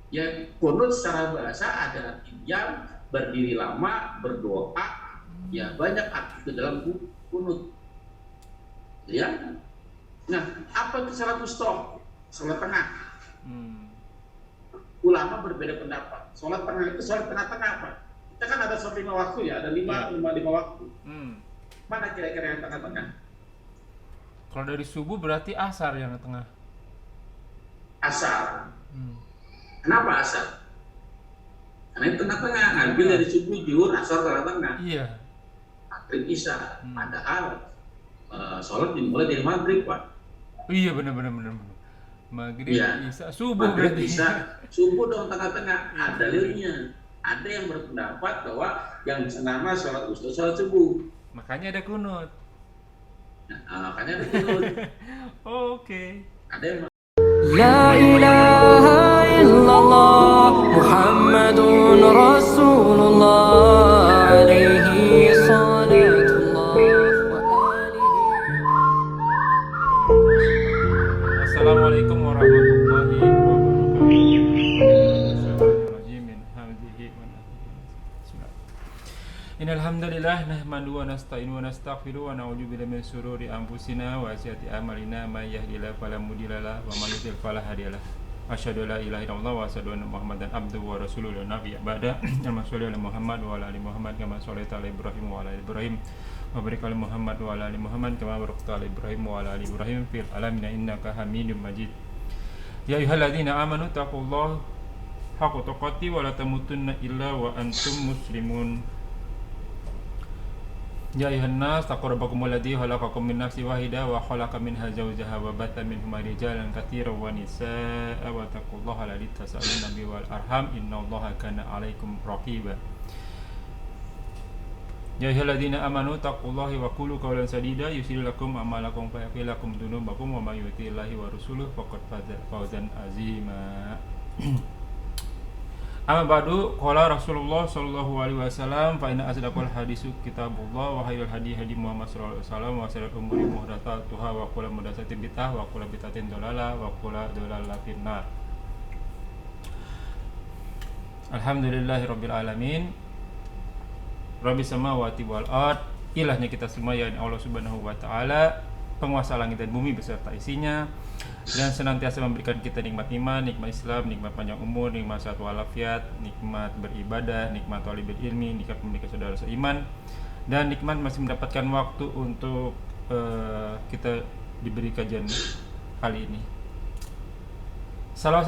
Ya, kunut secara bahasa adalah diam, berdiri lama, berdoa. Ya, banyak arti ke dalam kunut. Ya. Nah, apa itu salat wusta? Salat tengah. Hmm. Ulama berbeda pendapat. Salat tengah itu salat tengah-tengah apa? Kita kan ada sholat 5 waktu ya, ada Ya. lima waktu. Hmm. Mana kira-kira yang tengah-tengah? Kalau dari subuh berarti asar yang tengah. Asar. Hmm. Kenapa asar? Karena itu tengah-tengah. Ngambil Tengah. dari subuh, zuhur, asar, tengah-tengah. Iya. Maghrib, isya. Hmm. Padahal sholat dimulai dari maghrib, Pak. Iya, benar-benar benar. Maghrib, Iya, isya, subuh maghrib, berarti. isya, subuh dong tengah-tengah. Iya, Ada subuh deh. dalilnya. Ada yang berpendapat bahwa yang senama sholat wusta sholat subuh. Makanya ada kunut. Nah, makanya ada kunut. Oke. Ada yang لا إله إلا الله محمد رسول الله عليه صلاة الله Assalamualaikum warahmatullahi wabarakatuh. Bismillahirrahmanirrahim. Min hamdihi wa nafthihi. Bismillah. Innal hamdalillah nahmadu wa nasta'inu wa nastaghfiru wa na'udzu billahi min shururi anfusina wa sayyiati a'malina may yahdihillahu fala mudilla lahu wa may yudlil fala hadiyalah. Asyhadu an la ilaha illallah wa asyhadu anna Muhammadan abduhu wa rasuluhu la nabiyya ba'da. Allahumma shalli ala Muhammad wa ala ali Muhammad kama shallaita ala Ibrahim wa ala ali Ibrahim wa barik ala Muhammad wa ala ali Muhammad kama barakta ala Ibrahim wa ala ali Ibrahim fil alamin innaka Hamidum Majid. Ya ayyuhalladzina amanu taqullaha haqqa tuqatih wa la tamutunna illa wa antum muslimun. Ya ayuhan nas taqu rabbakum alladzi khalaqakum min nafsin wahidah wa khalaqa minha zawjaha wa batta minhuma rijalan katsiran wa nisaa'a wa taqullaha alladzi tasaaluna bihi wal arham innallaha kana 'alaikum raqiba. Ya ayyuhalladzina amanu taqullaha wa qulu qawlan sadida yuslih lakum a'malakum wa yaghfir lakum dzunubakum wa may yuti'illahi wa rasuluhu faqad faza fawzan 'azima. Amma ba'du, qala Rasulullah sallallahu alaihi wasallam fa inna asdaqal haditsu kitabullah wa khairul hadi hadi Muhammad sallallahu alaihi wasallam wa syarrul umuri muhdatsatuha wa kullu muhdatsatin bid'ah wa kullu bid'atin dhalalah wa kullu dhalalatin nar. Alhamdulillahirabbil alamin. Rabbis samawati wal ard. Ilahnya kita semua ya Allah Subhanahu wa taala, penguasa langit dan bumi beserta isinya, dan senantiasa memberikan kita nikmat iman, nikmat Islam, nikmat panjang umur, nikmat sehat walafiat, nikmat beribadah, nikmat talibul ilmi, nikmat memiliki saudara seiman, dan nikmat masih mendapatkan waktu untuk kita diberi kajian kali ini. Salam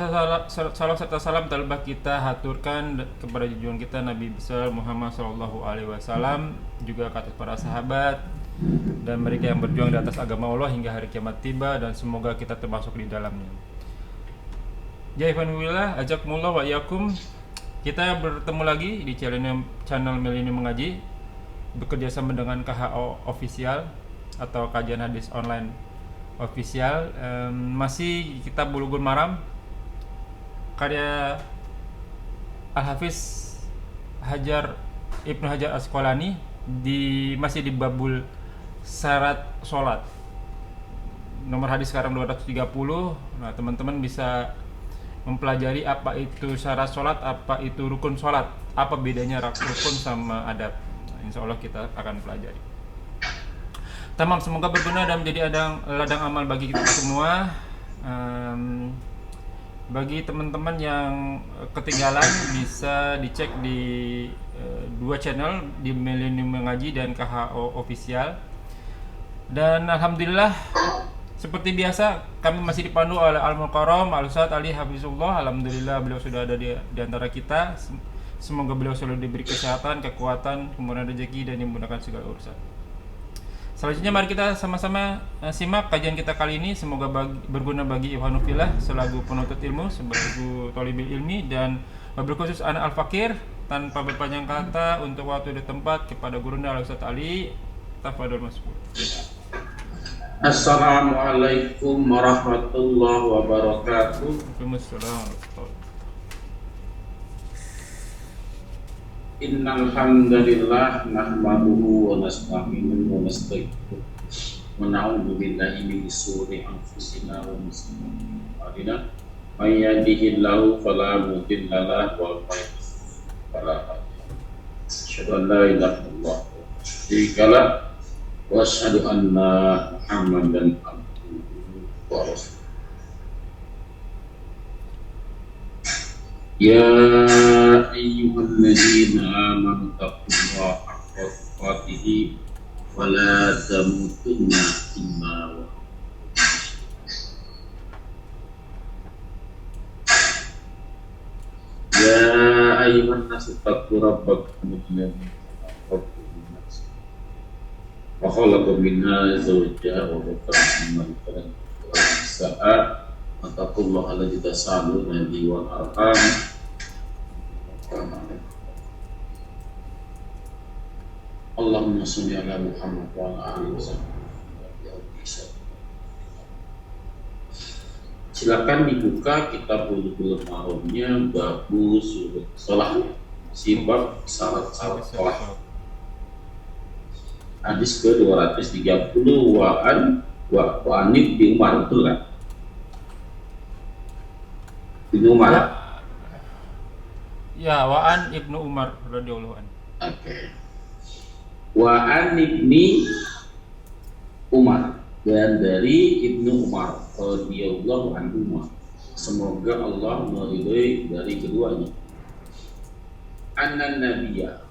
serta salam talbah kita haturkan kepada junjungan kita Nabi besar Muhammad sallallahu alaihi wasallam, juga ke atas para sahabat dan mereka yang berjuang di atas agama Allah hingga hari kiamat tiba, dan semoga kita termasuk di dalamnya. Ya ikhwanillah, ajakumullah wa iyyakum. Kita bertemu lagi di channel Milenium Mengaji, bekerja sama dengan KHO Official atau Kajian Hadis Online Official. Masih kitab Bulughul Maram karya Al-Hafiz Ibnu Hajar Asqalani, masih di babul syarat sholat. Nomor hadis sekarang 230. Nah, teman-teman bisa mempelajari apa itu syarat sholat, apa itu rukun sholat, apa bedanya rukun sama adab. Nah, insya Allah kita akan pelajari. Tamam, semoga berguna dan menjadi ladang amal bagi kita semua. Bagi teman-teman yang ketinggalan, bisa dicek di dua channel, di Milenium Mengaji dan KHO Official. Dan alhamdulillah, seperti biasa kami masih dipandu oleh Al-Mukarram Al-Ustadz Ali Hafizullah. Alhamdulillah beliau sudah ada di antara kita. Semoga beliau selalu diberi kesehatan, kekuatan, kemudahan rezeki, dan dimudahkan segala urusan. Selanjutnya mari kita sama-sama simak kajian kita kali ini. Semoga berguna bagi ikhwanufillah selaku penuntut ilmu, selaku thalibul ilmi, dan berkhusus anak al-fakir. Tanpa berpanjang kata, untuk waktu dan tempat kepada gurunda Al-Ustadz Ali. Tafadhol Mas. Assalamualaikum warahmatullahi wabarakatuh. Waalaikumsalam. Innal hamdalillah nahmaduhu wa nasta'inuhu wa nastaghfiruh wa na'udzu billahi min shururi anfusina wa min sayyiati a'malina. may yahdihillahu fala mudilla lahu wa may yudlil fala hadiya lahu. Asyhadu an la ilaha illallah wa la syarika lah wa asyhadu anna Muhammadan abduhu wa rasuluh. Ya ayyuhalladzina amanu taqullaha haqqa tuqatih wa la tamutunna illa wa Ya ayyuhan nasu taqu rabbakum alladzi khalaqakum min nafsin wa khalaqa minha zawjaha wa bassa minhuma rijalan katsiran wa nisaa'a wattaqullaha alladzi tasaaluna bihi wal arham. Allahumma shalli ala Muhammad wa ala alihi wasallam. Silakan dibuka kitab Bulughul Maramnya babu surut shalah, sibab syarat-syarat shalah. Hadis ke 230 wa anib bi Umar, betul kan? Ibnu Umar. Ya, Wa'an Ibnu Umar radhiyallahu anhu. Oke. Wa'an ibni Umar, dan dari Ibnu Umar radhiyallahu anhu, semoga Allah meridhoi dari keduanya. Anna nabiyya,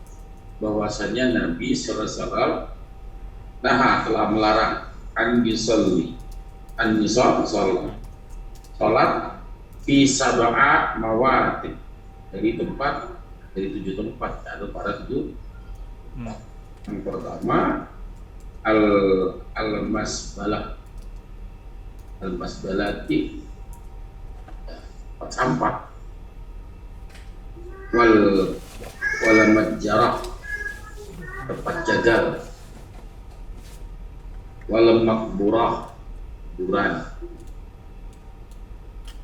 bahwasanya Nabi sallallahu alaihi wasallam telah melarang an yusalli salat fi sab'a mawatin, dari 7 tempat, ada pada 7. Yang pertama al-masbalati, tempat sampah, wal majjarah, tempat jagal, wal makburah, kuburan,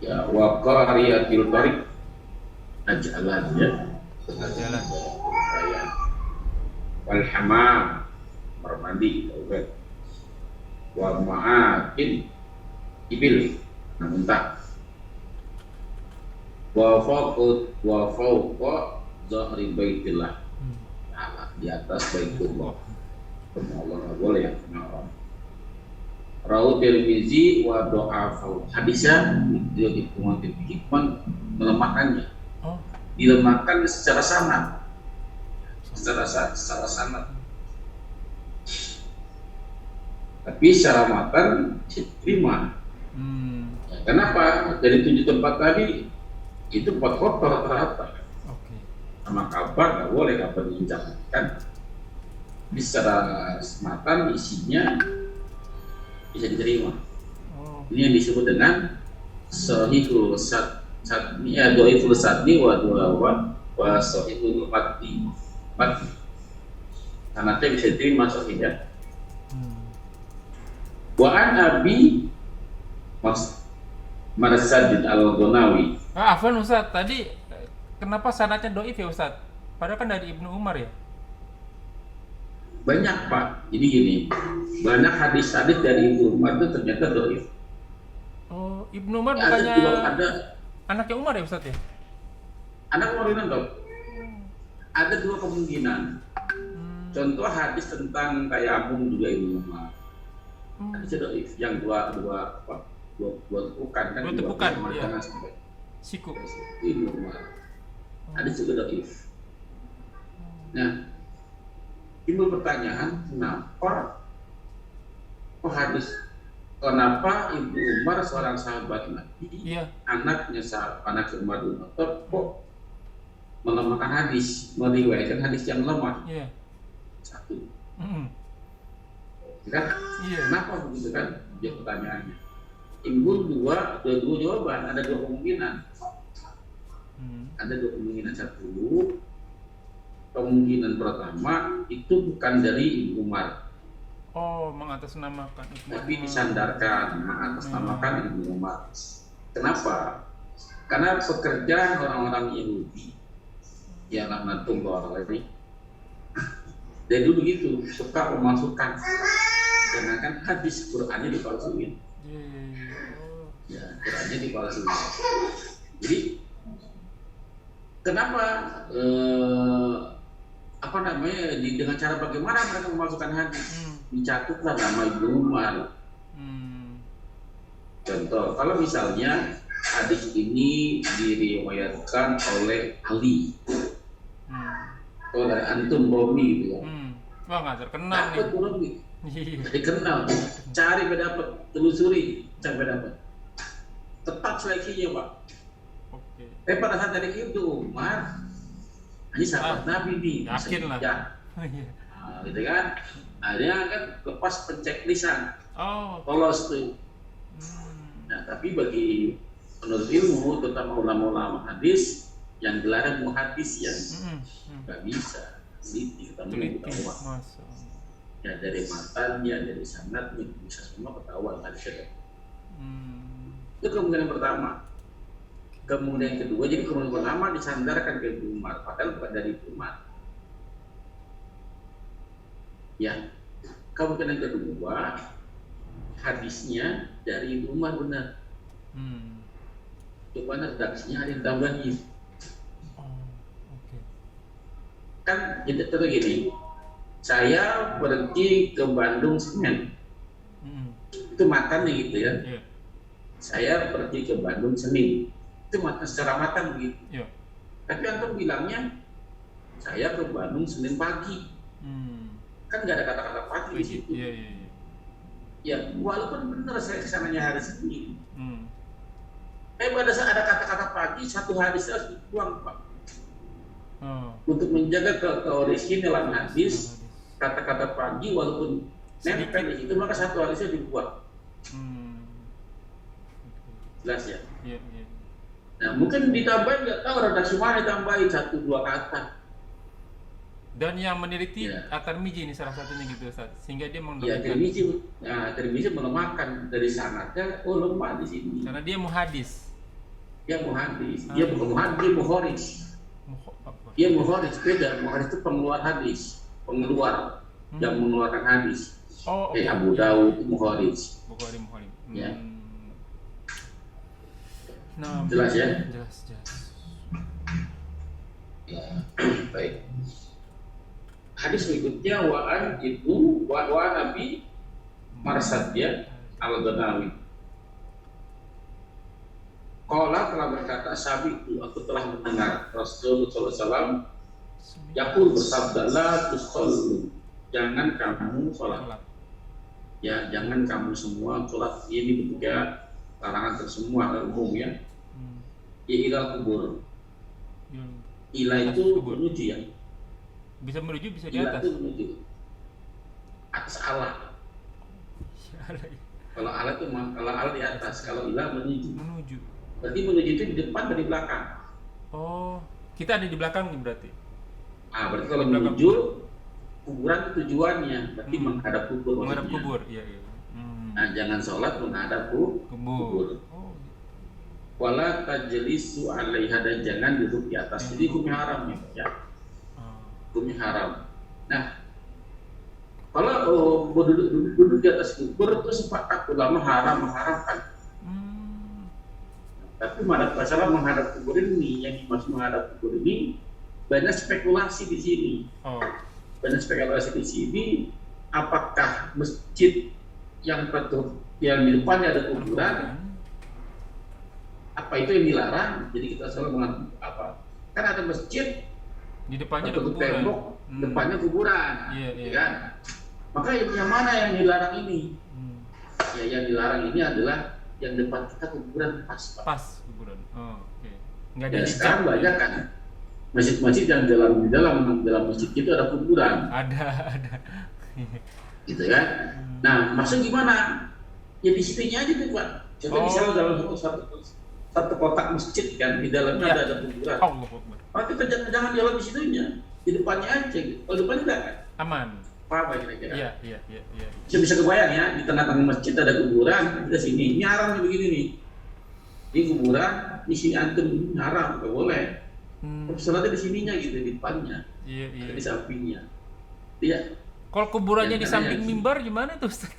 ya, wa qariyatil tariq, jalan, ya, Jalan. wal hamam, kamar mandi, wa ma'akin ibil, unta, wa fawqa zahri baitillah, di atas baitullah. Allah nggak boleh ya, kenapa? Rawu Tirmizi wa do'afahu, hadisnya dia dikuatkan hikman melemahkannya, dilemahkan secara sanad, secara sanad. Tapi secara matan diterima. Ya, kenapa? Dari 7 tempat tadi itu 4 kotor rata-rata. Sama kabar nggak boleh, kabar diinjak kan. Tapi secara matan isinya bisa diterima. Ini yang disebut dengan sahihul sadni, ya, dhaiful sadni wa sahihul matni. Sanadnya bisa diterima sahih, ya. Wa an Abi Marsadin al-Ghunawi. Afwan Ustaz, tadi kenapa sanadnya dhaif ya Ustaz? Padahal kan dari Ibnu Umar ya. Banyak Pak, jadi gini, banyak hadis-hadis dari Ibnu Umar itu ternyata dhaif. Oh, Ibnu Umar Ya, bukannya ada anaknya Umar ya Ustaz ya? anak Umar itu, ada 2 kemungkinan. Contoh hadis tentang tayamum juga Ibnu Umar. Hadis dhaif, yang dua tepukan kan, 2 tepukan, ya. Sampai Siku. Ibnu Umar. Hadis juga dhaif. Nah, timbul pertanyaan, kenapa Ibnu Umar, seorang sahabat Nabi, anaknya Umar bin Khattab, kok melemahkan hadis, meriwayatkan hadis yang lemah? Satu. Kan? Kenapa begitu kan? Dia pertanyaannya. Timbul dua jawaban, ada 2 kemungkinan. Ada 2 kemungkinan. Satu, kemungkinan pertama itu bukan dari Ibnu Umar. Oh, mengatasnamakan Ibnu Umar. Tapi disandarkan, mengatasnamakan Ibnu Umar. Kenapa? Karena pekerjaan orang-orang Yahudi, ya laknatullah alaihi, dari dulu begitu, suka memasukkan, jangankan hadis Qur'annya dipalsuin. Ya, Qurannya dipalsu. Jadi kenapa apa namanya dengan cara bagaimana mereka memasukkan hadis? Dicatatlah nama Ibnu Umar. Contoh, kalau misalnya hadis ini diriwayatkan oleh Ali, oleh Antum Romi gitu ya. Wah, nggak terkenal nih. Dapat Romi, dikenal, cari dapat, telusuri, sampai dapat. Tepat seleksinya Pak. Oke. Pada saat dari itu Umar, ini sahabat Nabi nih, yakin lah. Ya. Iya. Nah, gitu kan? Nah, dia kan lepas penceklisan, Oh. lolos tuh. Nah, tapi bagi menurut ilmu, terutama ulama-ulama hadis yang gelarnya muhadis ya, nggak bisa teliti ketemu ketahuan. Ya dari matanya, dari sanadnya bisa semua ketahuan hadisnya. Itu kemungkinan pertama. Kemudian kedua, jadi kemungkinan pertama disandarkan ke Ibnu Umar, padahal bukan dari Ibnu Umar. Ya, kemungkinan kedua hadisnya dari Ibnu Umar benar. Cuma redaksinya ada yang tambahin. Kan jadi terus gini, saya pergi ke Bandung Senin, itu matannya gitu ya. Saya pergi ke Bandung Senin, itu matan secara matan begitu. Tapi antum bilangnya saya ke Bandung Senin pagi, kan nggak ada kata-kata pagi di situ. Ya, walaupun benar saya kesananya hari Senin, pada saat ada kata-kata pagi, satu hari saya harus dibuang Pak. Untuk menjaga keoriginalan hadis, kata-kata pagi walaupun nempel di situ, maka satu hari saya dibuang. Jelas ya? Iya. Nah, mungkin ditambahin, nggak tahu redaksi mana ditambahin 1-2 kata. Dan yang meneliti Ya. At-Tirmizi ini salah satunya gitu Ustaz. Sehingga dia Ya, Tirmizi melemahkan dari sanadnya, lemah di sini. karena dia muhadis. Dia muhadis, dia bukan muhadis, dia muhoris. Dia muhoris, beda. Muhoris itu pengeluar hadis, pengeluar yang mengeluarkan hadis. Abu Dawud itu muhoris. Bukhari. Ya. Nah, Jelas ya? Jelas. Ya, baik. Hadis berikutnya wa'an itu wa Nabi Marsad ya Al-Ghanawi. Qala telah berkata, sabiqtu, aku telah mendengar Rasulullah SAW yaqul, bersabda, la tusallu, jangan kamu sholat. Ya, jangan kamu semua sholat. Ini bentuknya larangan tersemua umum ya. Ya ilal kubur. Ila itu menuju ya. Bisa menuju, bisa di Ila atas. itu menuju atas Allah. Kalau Allah itu di atas, kalau ila menuju. Berarti menuju itu di depan dan di belakang. Oh, kita ada di belakang nih berarti. Berarti kalau menuju kuburan itu tujuannya, berarti menghadap kubur. Menghadap maksudnya. kubur, iya. Nah, jangan sholat menghadap kubur. Oh. Wala tajlisu 'alaiha, dan jangan duduk di atas. Jadi hukumnya haram ya. Hukumnya haram. Nah, kalau duduk di atas kubur itu sepakat ulama mengharamkan. Tapi masalah menghadap kubur ini, yang dimaksud menghadap kubur ini banyak spekulasi di sini. Banyak spekulasi di sini. Apakah masjid yang di depannya ada kuburan, apa itu yang dilarang? Jadi kita selalu mengatakan apa? Kan ada masjid di depannya ada kuburan. Tembok, depannya kuburan. Iya. Kan? Maka yang mana yang dilarang ini? Ya, yang dilarang ini adalah yang depan kita kuburan pas kuburan. Oke. Nggak ada. Dan sekarang banyak kan masjid-masjid yang dalam masjid itu ada kuburan. Ada. Gitu kan? Nah, maksud gimana? Ya di situnya aja tuh Pak. Contoh misalnya dalam satu kotak masjid kan, di dalamnya ada kuburan. Maka kita jangan jalan di situnya, di depannya aja. Kalau depannya enggak kan? Aman. Apa kira-kira? Iya. Saya bisa kebayang ya, di tengah-tengah masjid ada kuburan, kita sini. Ini haram nih begini nih. Ini kuburan, di sini antum haram, nggak boleh. Sholatnya di sininya gitu, di depannya. Iya. Di sampingnya. Iya. Kalau kuburannya di samping mimbar gimana tuh Ustaz?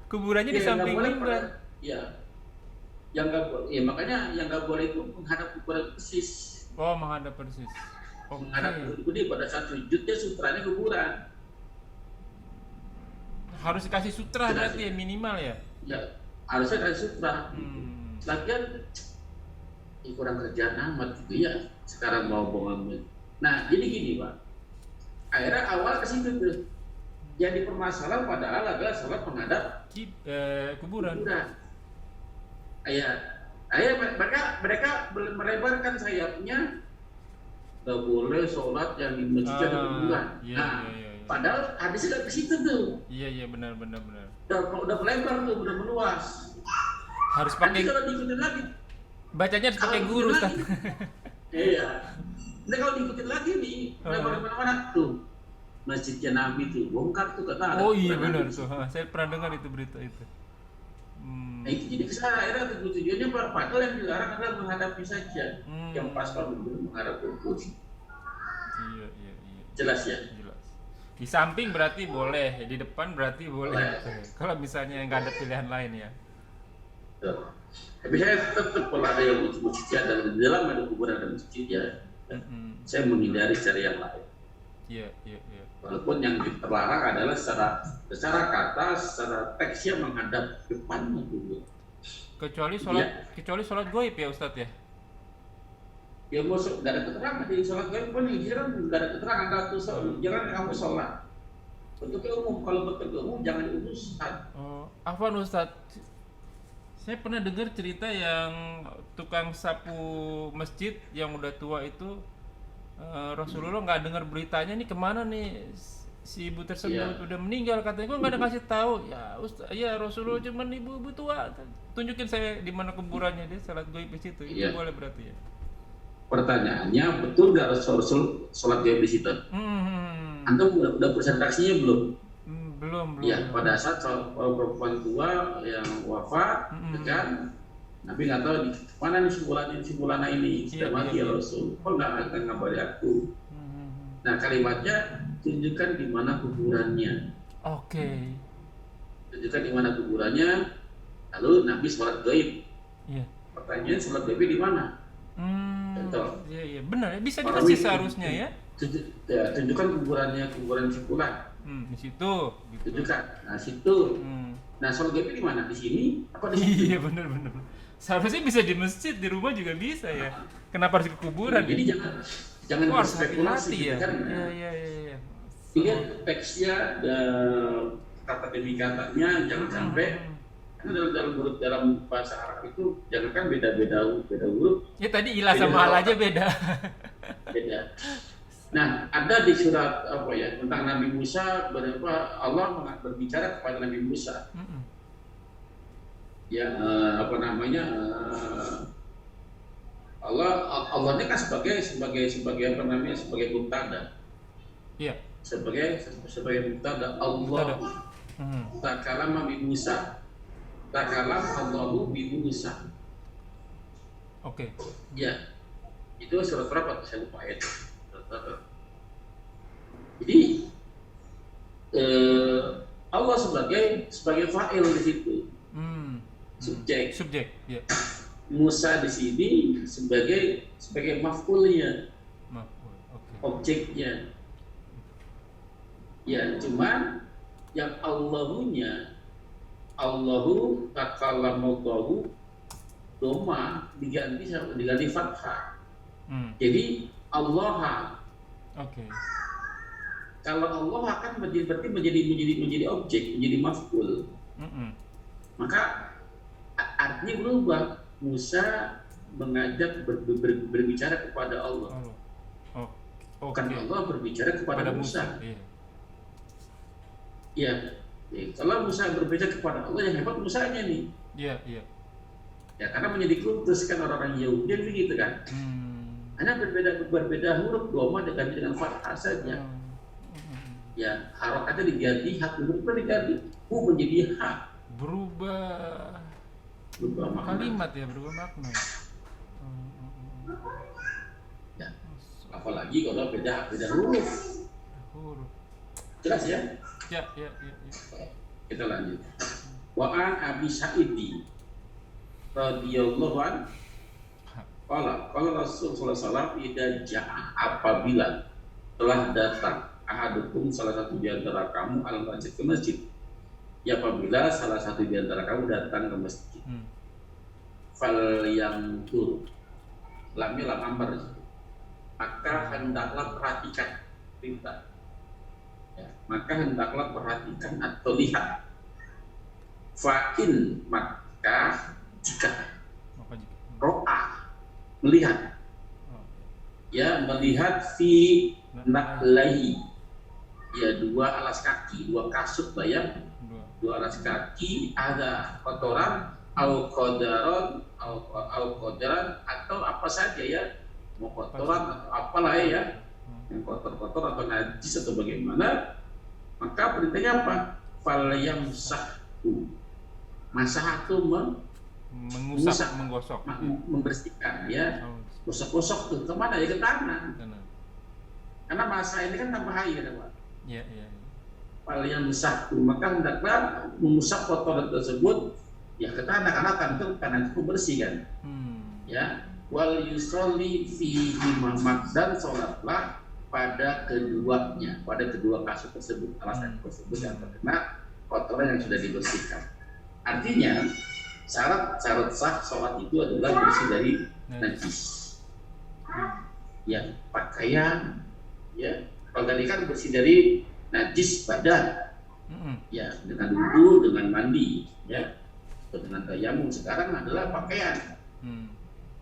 Kuburannya di samping mimbar. Iya. yang nggak boleh, ya makanya yang nggak boleh itu menghadap kuburan persis, Oh, menghadap persis. Oke. menghadap kuburan pada saat sujudnya sutranya kuburan. Harus dikasih sutra Jelas, berarti ya minimal ya. Ya harusnya dari sutra. Hmm. Lagian kurang kerjaan amat gitu ya sekarang mau bohong. Nah jadi gini Pak, akhirnya awal ke situ tuh yang dipermasalah padahal adalah sholat menghadap Kuburan. kuburan. Mereka melebarkan sayapnya, nggak boleh sholat yang di masjid ada kuburan. Iya, Nah iya. padahal hadisnya nggak ke situ tuh, Iya, benar. udah melebar tuh, udah meluas. Harus Nanti pakai, kalau diikutin lagi, bacanya harus pakai kalau guru, diikutin Ustaz. lagi, iya. Nanti kalau diikutin lagi nih, melebar kemana-mana tuh. Masjidnya Nabi tuh bongkar tuh kata. Oh iya benar tuh. Saya pernah dengar itu berita itu. Nah itu jadi kesalahan akhirnya tujuannya padahal yang dilarang adalah menghadapi saja. Yang pas kalau menghadap kubur. Iya. Jelas ya. Jelas. Di samping berarti boleh, di depan berarti boleh. Kalau misalnya nggak ada pilihan lain ya. Tuh. Tapi saya tetap kalau ada yang masjid ada di dalam ada kuburan ada masjid ya. Saya menghindari cari yang lain. Iya. Walaupun yang terlarang adalah secara kata, secara teksnya menghadap depan dulu. Kecuali sholat goib ya Ustadz ya. Ya bosok nggak ada keterangan di sholat gaib pun jangan nggak ada keterangan jangan kamu sholat. Bentuknya umum, kalau bentuknya umum jangan diurus. Oh, Afwan Ustadz, saya pernah dengar cerita yang tukang sapu masjid yang udah tua itu. Rasulullah nggak dengar beritanya nih kemana nih si ibu tersebut udah meninggal katanya kok nggak ada kasih tahu ya Ustaz ya Rasulullah cuman ibu tua tunjukin saya di mana kuburannya dia salat gaib di situ itu boleh berarti ya. Pertanyaannya betul nggak Rasul sholat gaib di situ? Antum udah presentasinya belum? Belum. Ya pada saat perempuan tua yang wafat kan Nabi nggak tahu di mana nih simpulannya ini sudah mati ya Rasul. Kok nggak ngabari aku? Nah kalimatnya tunjukkan di mana kuburannya. Oke. Tunjukkan di mana kuburannya. Lalu Nabi sholat gaib. Iya. Pertanyaan sholat gaib di mana? Betul. Iya benar ya bisa di masjid seharusnya ya. Tunjukkan kuburan simpulan. Di situ. Gitu. Tunjukkan. Nah situ. Nah sholat gaib di mana? Di sini? Apa di situ? Iya benar. Seharusnya bisa di masjid, di rumah juga bisa ya. Kenapa harus ke kuburan? Jadi jangan berspekulasi ya. kan? Iya. Lihat teksnya, kata demi katanya, jangan sampai karena dalam bahasa Arab itu jangan kan beda huruf. Ya tadi ilah sama hal aja beda. Beda. Nah ada di surat apa ya tentang Nabi Musa berapa Allah berbicara kepada Nabi Musa. Ya Allah ini kan sebagai apa namanya sebagai mubtada. Iya. Sebagai mubtada Allah. Takalama bi Musa. Takalam Allahu bi Musa. Oke. Ya. Itu surat berapa? Saya lupa ayat. Jadi Allah sebagai fa'il di situ. Subjek, ya. Musa di sini sebagai maf'ulnya, objeknya. Ya, cuman yang Allahu takalamallahu doma diganti fathah. Jadi Allah. Oke. Kalau Allah akan berarti menjadi objek, menjadi maf'ul. Maka artinya berubah. Musa mengajak berbicara kepada Allah. Kan Allah berbicara kepada Musa. Iya. Kalau Musa berbicara kepada Allah yang hebat Musanya nih. Iya. Ya karena menjadi kultus kan orang-orang Yahudi begitu kan. Hanya berbeda huruf doma diganti dengan fathah saja. Ya harokatnya diganti, hak hurufnya diganti, menjadi hak. Berubah kalimat ya, berubah makna. Ya, apalagi kalau beda huruf. Jelas ya? Ya. Kita lanjut. Wa'an Abi Sa'idi. radhiyallahu an qala Rasulullah sallallahu alaihi wasallam jaa apabila telah datang ahadukum salah satu di antara kamu al masjid ke masjid, ya apabila salah satu di antara kamu datang ke masjid, fal yang tur lamnya lam amr, maka hendaklah perhatikan perintah, ya, maka hendaklah perhatikan atau lihat, fa'in maka jika ro'a melihat, ya melihat fi naklahi, ya dua alas kaki, dua kasut bayang, dua alas kaki ada kotoran au kodaron atau apa saja ya, mau kotoran atau apalah ya, yang kotor-kotor atau najis atau bagaimana, maka perintahnya apa? Fal yamsahu, masah itu mengusap, menggosok, membersihkan ya, gosok-gosok tuh kemana ya, ke tangan, karena masa ini kan tambah air ya Pak. Iya. Fal yamsahu, maka hendaklah mengusap kotoran tersebut ya ke tanah, karena tanah itu bersih kan. Ya, wal yusolli fihi, dan sholatlah pada keduanya, pada kedua kasut tersebut, alasan tersebut yang terkena kotoran yang sudah dibersihkan. Artinya syarat sah sholat itu adalah bersih dari najis. Ya, pakaian, ya. Kalau tadi kan bersih dari najis badan, ya dengan wudu, dengan mandi, ya, atau dengan tayamum. Sekarang adalah pakaian.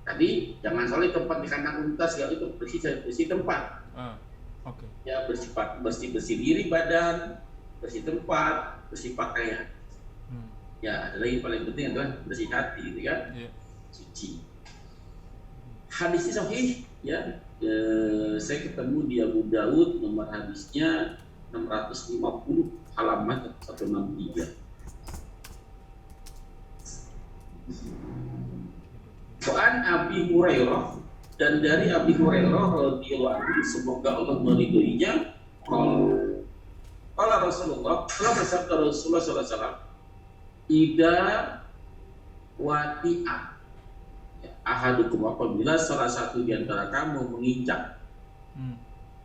Tadi jangan soal tempat di kandang unta segala itu, bersih tempat. Ya, bersih diri badan, bersih tempat, bersih pakaian. Ya, ada lagi paling penting adalah bersih hati, gitu kan? Suci. Hadisnya sahih, ya. Saya ketemu di Abu Daud, nomor hadisnya 650, halaman 163. Wa'an Abi Hurairah, dan dari Abi Hurairah radhiyallahu anhu, semoga Allah meridhoinya, qala Rasulullah, telah bersabda Rasulullah sallallahu alaihi wasallam, ida wati'a, ahadukum, apabila salah satu di antara kamu menginjak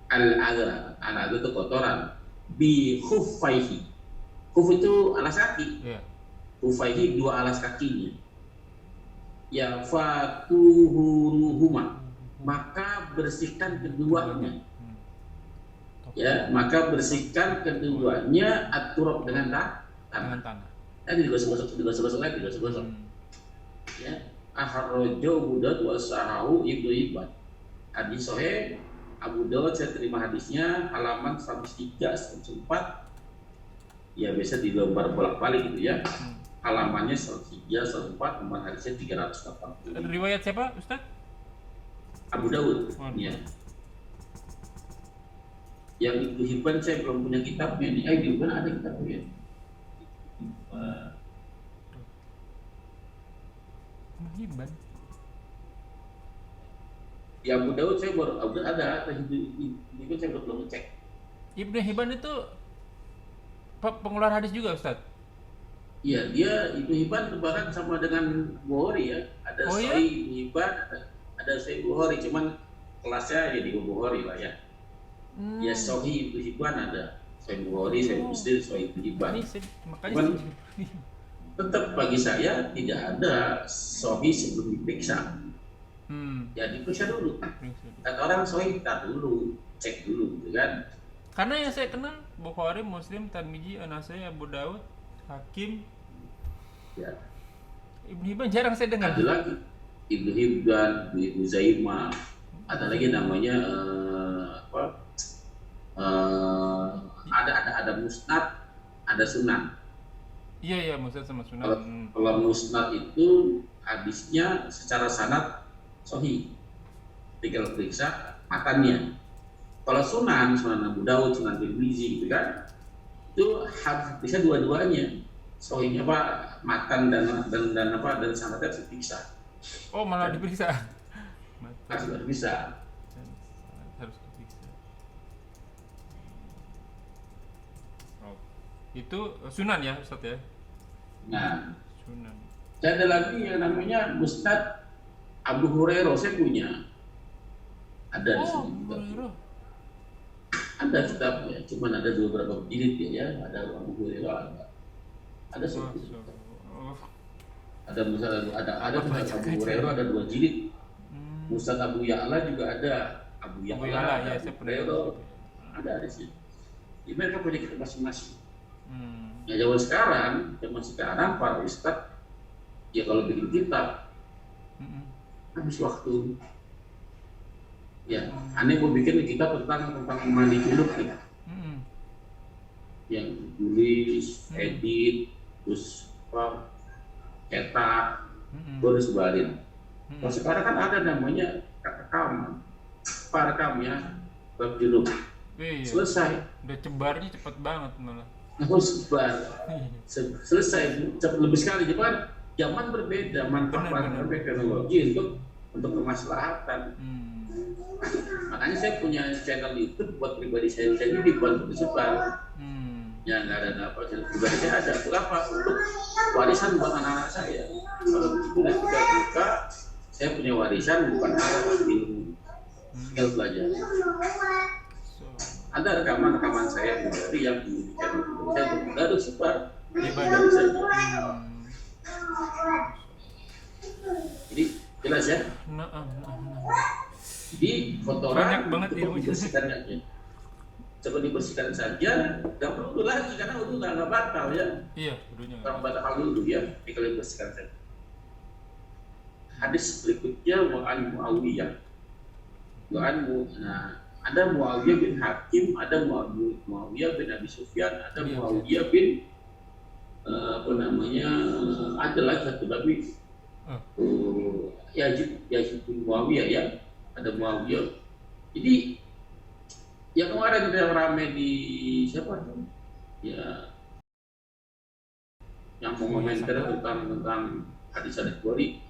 al-adha itu kotoran, bi khuffaihi, khuf itu alas kaki, khuffaihi dua alas kakinya, ya fatuhuruhuma, maka bersihkan keduanya, ya maka bersihkan keduanya aturab dengan tanah. Tadi digosok-gosok, ya. Akhrajahu Abu Daud wa sahahu Ibnu Hibban. Hadis sahih Abu Daud, saya terima hadisnya halaman 103, 104. Ya biasa digambar bolak-balik gitu ya. Halamannya 103, 104, nomor hadisnya 380. Riwayat siapa, Ustaz? Abu Daud. Ya. Yang Ibnu Hibban saya belum punya kitabnya nih. Ibnu Hibban ada kitabnya. Hibban. Di Abu Daud saya baru ada, Ibnu saya belum cek. Ibnu Hibban itu pengeluar hadis juga, Ustaz? Iya, dia Ibnu Hibban tebakan sama dengan Bukhari ya. Ada Sahih Ibnu Hibban, ada Sahih Bukhari, cuman kelasnya ya di Bukhari lah ya. Ya Sahih Ibnu Hibban ada, Sahih Bukhari, Sahih Muslim, Sahih Ibnu Hibban. Makanya tetap bagi saya tidak ada Sahih sebelum diperiksa. Ya diperiksa dulu. Kata orang Sahih kita dulu, cek dulu, gitu kan? Karena yang saya kenal Bukhari, Muslim, Tirmidzi, An-Nasai, Abu Daud, Hakim. Ya. Ibnu Hibban jarang saya dengar. Ada lagi Ibnu Hibban, Ibnu Zaimah, ada lagi namanya ada musnad, ada sunan. Iya musnad sama sunan. Kalau musnad itu hadisnya secara sanad sahih, tinggal periksa matannya. Kalau sunan Abu Daud, Sunan Tirmidzi gitu kan, itu harus bisa dua-duanya, sahihnya apa, matan dan sanadnya harus diperiksa. Oh malah diperiksa. Harus diperiksa. Harus diperiksa. Oh. Itu sunan ya Ustaz ya? Nah, sunan. Saya ada lagi yang namanya Musnad Abu Hurairah, saya punya. Ada di sini juga. Ada kitabnya, cuman ada beberapa jilid ya. Ada Abu Hurairah, ada satu. Ada misalnya ada Musnad Abu Hurairah ada 2 jilid. Musnad Abu Ya'la juga ada. Abu Ya'la ya, ada saya Abu pernah Hurairah dengar. ada di sini. Jadi mereka punya kitab masing-masing. Hmm. Ya zaman sekarang para ustadz ya kalau bikin kitab habis waktu. Ya, aneh mau bikin kitab tentang mandi juluk nih. Yang tulis, edit, terus apa, cetak, baru sebarin. Kalau sekarang kan ada namanya rekam, rekam ya, bab juluk. Iya. Selesai. Udah cebarnya cepet banget malah. Sebar. Selesai, lebih sekali. Cuman zaman berbeda, manfaat teknologi untuk kemaslahatan. Makanya saya punya channel YouTube buat pribadi saya ini dibuat untuk disebar. Ya nggak ada apa, pribadi saya ada. Kenapa? Untuk warisan buat anak-anak saya. Kalau begitu nanti buka, saya punya warisan bukan ilmu, skill belajar. Ada rekaman saya dari yang di channel saya untuk baru sebar di badan saja. Jadi jelas ya. Jadi kotoran cukup dibersihkan aja. Coba dibersihkan saja, nggak perlu lagi karena itu nggak batal ya. Iya, udunya. Orang batal dulu ya, kalau dibersihkan saja. Hadis berikutnya wa'an Muawiyah. Nah, ada Muawiyah bin Hakim, ada Muawiyah bin Abi Sufyan, ada Muawiyah bin ada lagi satu lagi Yazid bin Muawiyah ya, ada Muawiyah. Jadi yang kemarin yang ramai di siapa tuh? Ya, yang mengomentari tentang hadis-hadis Bukhari.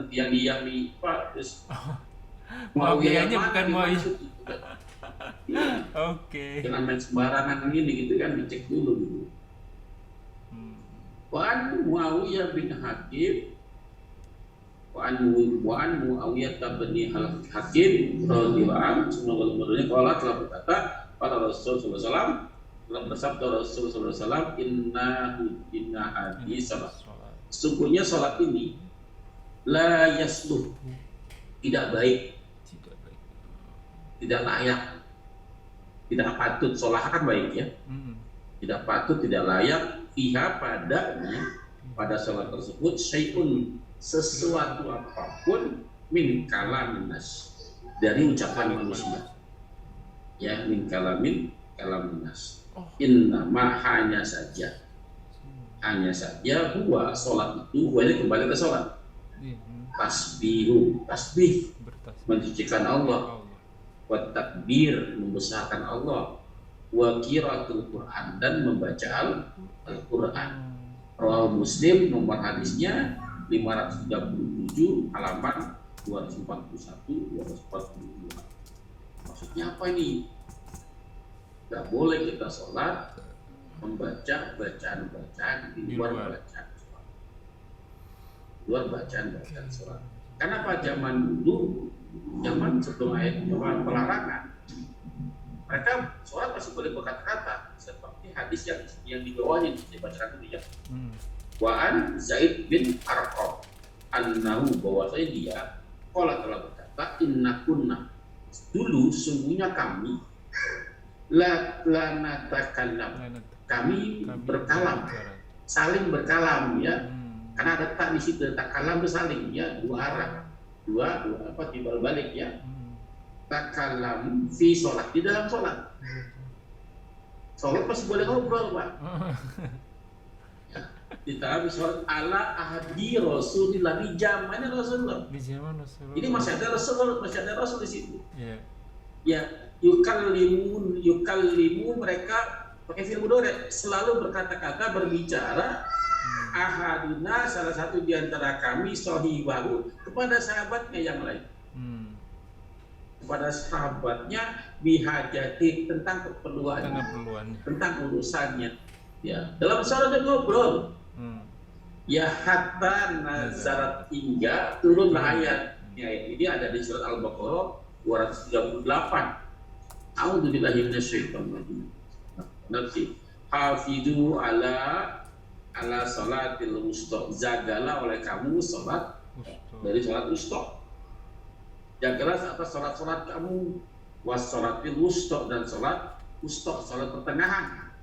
Yang di Pak, terus Muawiyahnya bukan Muawiyah. Oke. Jangan main sembarangan ini gitu kan, dicek dulu gitu. Wa'an Muawiyah bin Hakim, Wa'an Muawiyah bin Hakim radhiyallahu anhu, semoga Allah telah berkata pada Rasul sallallahu alaihi wasallam, telah bersabda Rasul sallallahu alaihi wasallam, inna hadis salat. Sesungguhnya salat ini la yasluh, tidak baik, tidak layak, tidak patut. Sholat kan baik ya, tidak patut, tidak layak fiha padanya, pada sholat tersebut syai'un, sesuatu apapun min kalamin nas, dari ucapan manusia ya, min kalamin nas. Innama hanya saja huwa sholat itu, huwa ini kembali ke sholat, tasbih mensucikan Allah, wa takbir membesarkan Allah, wa qiraatul Quran dan membaca Al-Quran. Rawahu Muslim, nomor hadisnya 537 halaman 241 242. Maksudnya apa ini? Gak boleh kita sholat membaca bacaan-bacaan di luar bacaan sholat. Luar bacaan-bacaan sholat. Karena pada zaman dulu, zaman sebelum ayat pelarangan, mereka sholat masih boleh berkata-kata, seperti hadis yang di bawahnya dibacakan dulu ya. Wa'an Zaid bin Arqam annahu, bahwasanya dia qala telah berkata, inna kunna, dulu sungguhnya kami la natakallam, kami berkalam, saling berkalam ya. Karena ada tak di situ, takalam itu saling ya, dua arah, dua apa, timbal balik ya. Takalam fi sholat, di dalam sholat. Sholat masih boleh ngobrol Pak. Ya, di dalam sholat ala ahadi Rasulillah, di zamannya Rasulullah. Di zaman Rasulullah. Ini masih ada Rasul di situ. Iya. Ya, yukallimu mereka pakai fi'il mudhari, selalu berkata-kata, berbicara. Ahaduna, salah satu di antara kami, sohibahu, kepada sahabatnya yang lain. Kepada sahabatnya bihajati, tentang keperluan, tentang urusannya. Ya, dalam sholat ngobrol. Ya hatta nazarat hingga turunlah ayat. Ya, ini ada di surat Al-Baqarah 238. A'udzubillahi minasyaitonir rajim. Hafizu ala salatil wusta. Jagalah oleh kamu salat dari salat wusta. Jagalah atas salat-salat kamu, was salatil wusta, dan salat wusta, salat pertengahan.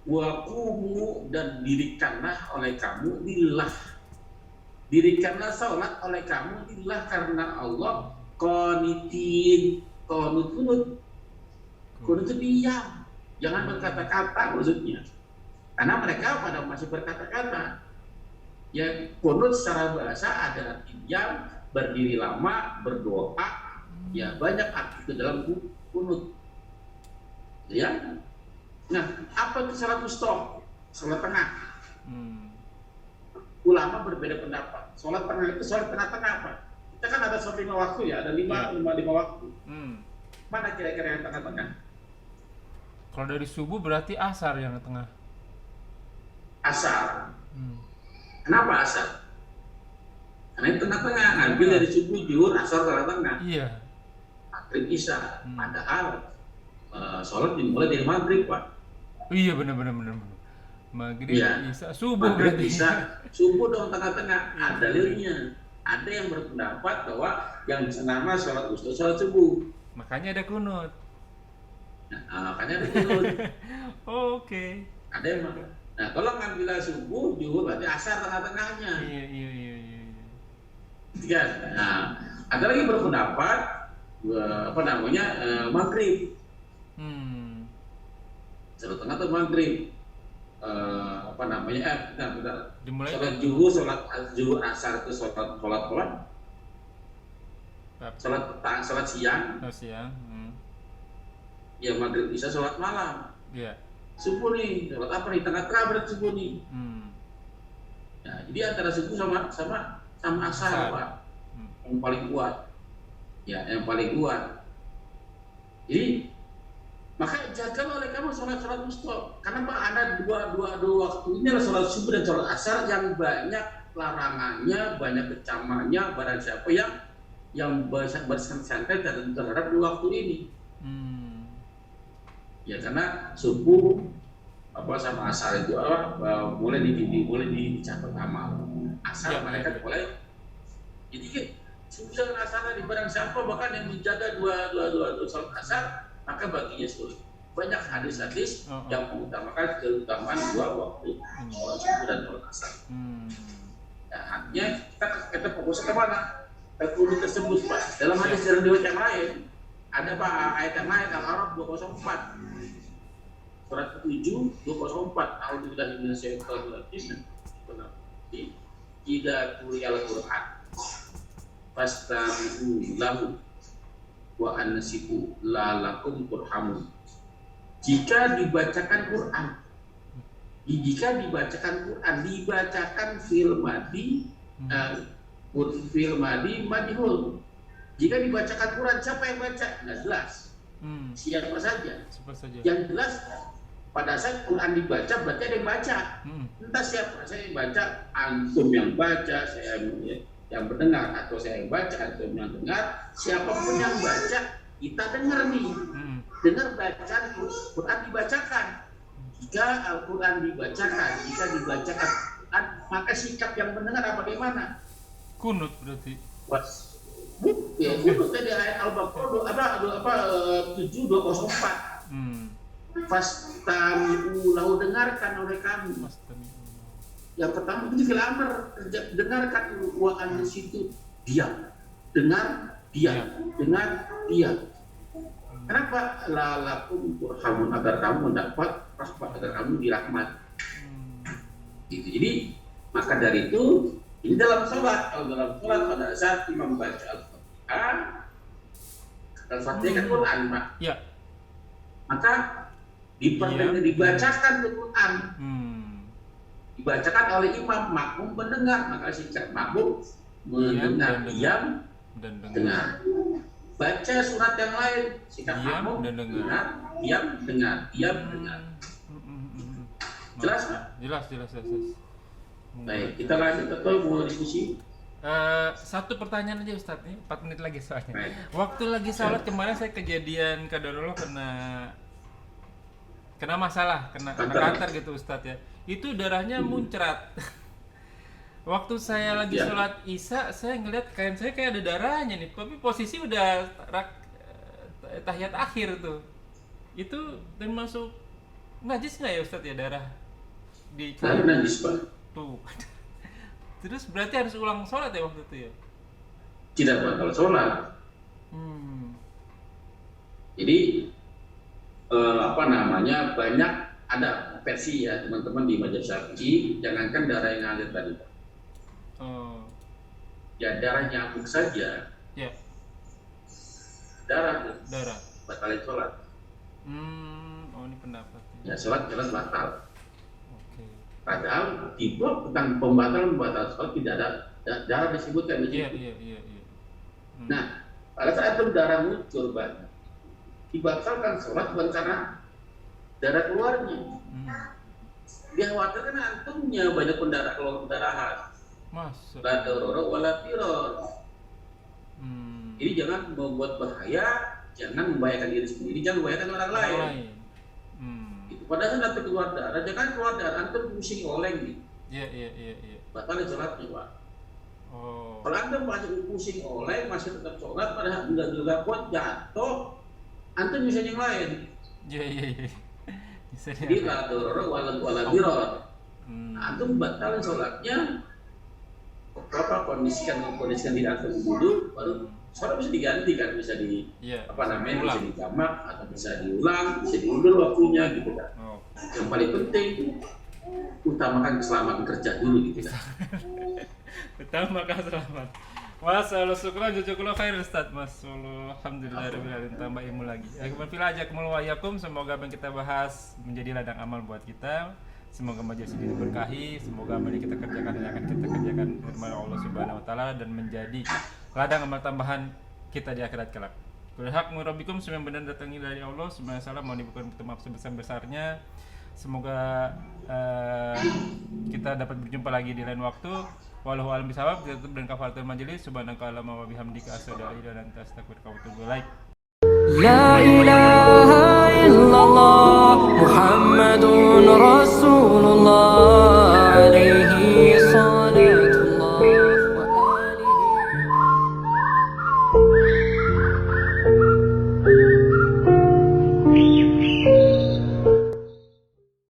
Wa qumu, dan dirikanlah oleh kamu lillah. Dirikanlah salat oleh kamu lillah karena Allah, qanitin. Qunut itu diam, jangan berkata-kata maksudnya. Karena mereka pada masih berkata-kata. Ya, qunut secara bahasa adalah diam, berdiri lama, berdoa. Ya, banyak arti itu dalam qunut. Ya. Nah, apa itu salat wusta? Salat tengah. Ulama berbeda pendapat. Salat tengah itu salat tengah-tengah apa? Kita kan ada salat 5 waktu ya, ada 5 waktu. Mana kira-kira yang tengah-tengah? Kalau dari subuh berarti asar yang tengah. Asar. Kenapa asar? Karena itu tengah-tengah. Ngambil dari subuh, zuhur, asar, tengah-tengah. Iya. Maghrib, isya. Padahal sholat dimulai dari maghrib, Pak. Iya, benar. Maghrib, ya. isya, subuh Maghrib, berarti. isya, subuh dong tengah-tengah. Ada dalilnya. Ada yang berpendapat bahwa yang senama sholat wusta, sholat subuh. Makanya ada kunut. Nah, makanya ada kunut. Oke. Ada yang nah, kalau ngambil subuh, zuhur berarti asar tengah-tengahnya. Iya. Ya. Nah, ada lagi berpendapat maghrib. Sholat tengah atau maghrib. Dimulai sholat zuhur, asar itu sholat siang. Siang. Ya, maghrib bisa sholat malam. Iya. Subuh nih, sholat apa nih? Tengah-tengah berarti subuh nih. Nah, jadi antara subuh sama asar, Pak. Yang paling kuat. Ya, yang paling kuat. Jadi maka jagalah oleh kamu sholat wusta. Karena Pak, ada dua waktu ini adalah sholat subuh dan sholat asar yang banyak larangannya, banyak kecamannya. Barang siapa yang bersantai terhadap dua waktu ini. Ya, karena subuh sama asar itu mulai dicatat amal. Asar mereka mulai. Jadi subuh dan asar di barang siapa bahkan yang menjaga dua sholat asar, maka baginya sulit. Banyak hadis-hadis yang mengutamakan keutamaan dua waktu, sholat subuh dan sholat asar. Nah, artinya kita fokus ke mana? Ke kunut tersebut, Pak. Dalam hadis dari riwayat yang lain, ada Pak ayat yang lain, Al-Araf 204. Surat 7 204. A'udzubillahi minasyaitonir rajim. Idza quri'al Qur'an fastami'u lahu wa ansitu la'allakum turhamun. Jika dibacakan Quran, dibacakan fil madi madhul. Jika dibacakan Quran, siapa yang baca? Nggak jelas. Siapa saja. Yang jelas pada saat Quran dibaca berarti ada yang baca. Entah siapa, saya yang baca, antum yang baca, saya yang mendengar, atau saya yang baca, antum yang dengar, siapapun yang baca, kita dengar nih. Dengar bacaan Quran dibacakan. Jika Al-Quran dibacakan, Quran, maka sikap yang mendengar bagaimana? Kunut berarti. Ya, kunut tadi ayat Al-Baqarah 7:204. Fastami'u lahu, dengarkan oleh kami. Yang pertama itu fil amr, dengarkan, wa ansitu, diam. Dengar, diam. Kenapa? La'allakum turhamun, agar kamu mendapat rahmat, agar kamu dirahmat. Gitu. Jadi maka dari itu ini dalam sholat. Kalau dalam sholat pada saat imam baca Al-Fatihah, Al-Fatihah kan Quran, Pak. Ya. Maka dibacakan Quran. Dibacakan oleh imam, makmum mendengar, maka sikap makmum mendengar, diam dan dengar. Baca surat yang lain, sikap makmum dengar, diam dengar. Jelas, Pak? Jelas. Baik, kita lanjut atau mau diskusi? Satu pertanyaan aja Ustadz, ini 4 menit lagi soalnya. Baik. Waktu lagi sholat kemarin saya kejadian kadarullah kena masalah, kena kanker gitu Ustadz ya. Itu darahnya muncrat. Waktu saya lagi Ya. sholat isya, saya ngeliat kain saya kayak ada darahnya nih, tapi posisi udah tahiyat akhir tuh. Itu termasuk najis nggak ya Ustadz ya darah di Lalu najis Pak. tuh? Terus berarti harus ulang sholat ya waktu itu ya? Tidak batal sholat. Jadi banyak ada versi ya teman-teman di Mazhab Syafi'i, jangankan darah yang ngalir tadi, Pak. Oh, Ya darah nyamuk saja, ya darah darah. batalin sholat. Oh ini pendapat. Ya sholat jelas batal. Oke. Padahal di bab tentang pembatalan sholat tidak ada darah disebutkan di Iya. situ. Nah, pada saat itu darah muncul banyak, dibatalkan sholat bukan karena darah keluarnya. Dikhawatirkan antumnya banyak pendarahan. Masuk. La darara wala dirar. Jadi jangan membuat bahaya, jangan membahayakan diri sendiri, jangan membahayakan orang lain. Itu padahal nanti keluar darah, jangan keluar darah antum pusing oleng nih. Iya. Batalin sholatnya, Pak. Oh. Kalau antum masih pusing oleng, masih tetap sholat, padahal enggak juga kuat jatuh, antum bisa yang lain. Iya. Jadi la darara wala dirar. Antum batalin sholatnya. Kondisikan tidak antum dulu, baru sholat bisa diganti kan, bisa bisa dijamak atau bisa diulang, bisa diundur waktunya gitu kan. Yang paling penting utamakan keselamatan kerja dulu gitu kan. Utamakan selamat. Masyaallah, syukran jazakallahu khair Ustaz. Masyaallah, alhamdulillahirabbil tambah ilmu lagi. Akumul wayakum, semoga apa yang kita bahas menjadi ladang amal buat kita. Semoga majelis ini diberkahi, semoga amal yang kita kerjakan dan akan kita kerjakan firman Allah Subhanahu wa taala dan menjadi ladang amal tambahan kita di akhirat kelak. Qul haq min rabbikum, semua yang benar datangi dari Allah Subhanahu wa taala, mohon dibukakan pintu maaf sebesar-besarnya. Semoga kita dapat berjumpa lagi di lain waktu. Wallahu a'lam bishawab. Tutup dan kafaratul majelis. Subhanakallahumma wa bihamdika asyhadu an la ilaha illa anta astaghfiruka wa atubu ilaik. La ilaha illallah